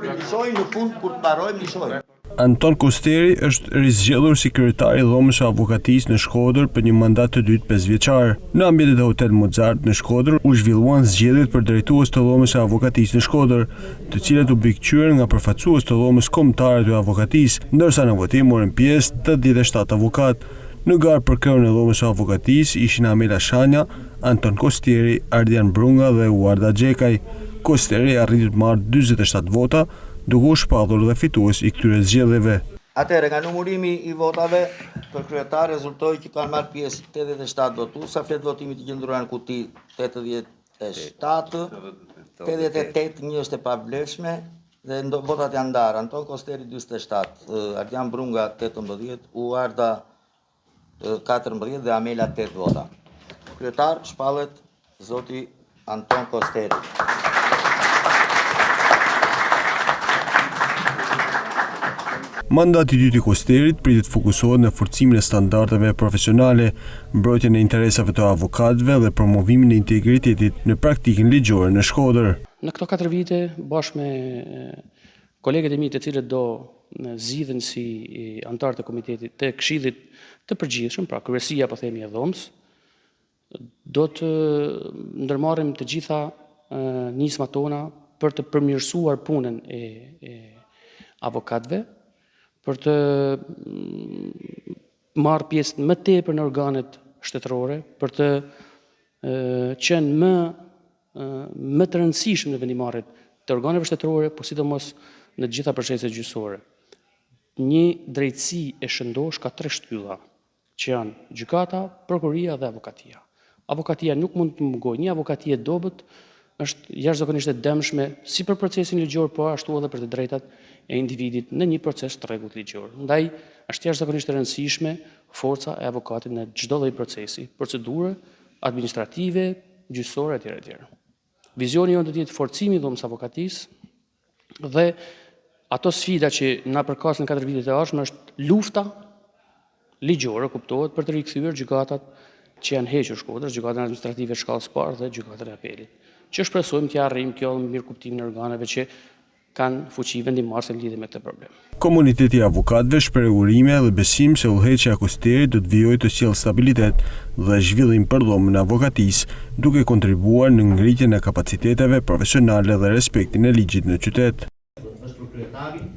Lëshoj në fund kur të mbarojmë lëshoj. Anton Kosteri është rizgjedhur si kryetari i dhomës së avokatisë në Shkodër për një mandat të dytë 5 vjeçar. Në ambientet e Hotel Mozart në Shkodër u zhvilluan zgjedhjet për drejtues të dhomës së avokatisë në Shkodër, të cilat u bikëqyrën nga përfaqësues të dhomës kombëtare të avokatisë, ndërsa në votim morën pjesë 87 avokat. Në garë për kryeun e dhomës së avokatisë ishin Amela Shanja, Anton Kosteri, Ardian Brunga dhe Uarda Xhekaj. Kosteri arriti të marrë 47 vota, duke u shpallur dhe fitues i këtyre zgjedhjeve. Atëherë, nga numërimi i votave për kryetar rezultoi që kanë marrë pjesë 87 votues, sa flet votimi të qëndruar në kuti 87, 88 një është e pavlefshme dhe votat janë ndarë. Anton Kosteri 47, Ardian Brunga 18, Uarda 14 dhe Amela 8 vota. Kryetar shpallet zoti Anton Kosteri. Mandati i dytë i Kosterit pritet fokusohet në forcimin e standardeve profesionale, mbrojtjen e interesave të avokatëve dhe promovimin e integritetit në praktikën ligjore në Shkodër. Në këto 4 vite, bashkë me kolegët e mi të cilët do zgjidhen si anëtar të komitetit të këshillit të përgjithshëm, pra kryesia po themi e dhomës, do të ndërmarrim të gjitha nismat tona për të përmirësuar punën e avokatëve, për të marrë pjesë më tepër në organet shtetërore, për të qenë më të rëndësishëm në vendimarrjet të organeve shtetërore, por sidomos në të gjitha proceset gjyqësore. Një drejtësi e shëndosh ka 3 shtylla, që janë gjykata, prokuria dhe avokatia. Avokatia nuk mund të mungojë. Një avokatie dobët është jashtëzakonisht e dëmshme si për procesin ligjor, po ashtu edhe për të drejtat e individit në një proces të rregullt ligjor. Ndaj, është jashtëzakonisht e rëndësishme forca e avokatit në çdo lloj procesi, procedure administrative, gjyqësore etj. Vizioni jonë do të jetë forcimi i dhomës avokatisë dhe ato sfida që na përkas në 4 vitet e ardhshme është lufta ligjore, kuptohet, për të rikthyer gjykatat që janë hequr Shkodrës, gjykatën administrative shkallës parë dhe gjykatën e apelit, që shpresojmë të arrijmë kjo në mirë kuptimin e organeve që kanë fuqi vendimmarrëse në lidhje me këtë problem. Komuniteti i avokatëve shpreh urime dhe besim se udhëheqja e Kosterit do të vijojë të sjellë stabilitet dhe zhvillim për dhomën e avokatisë, duke kontribuar në ngritjen e kapaciteteve profesionale dhe respektin e ligjit në qytet. Është për kryetarin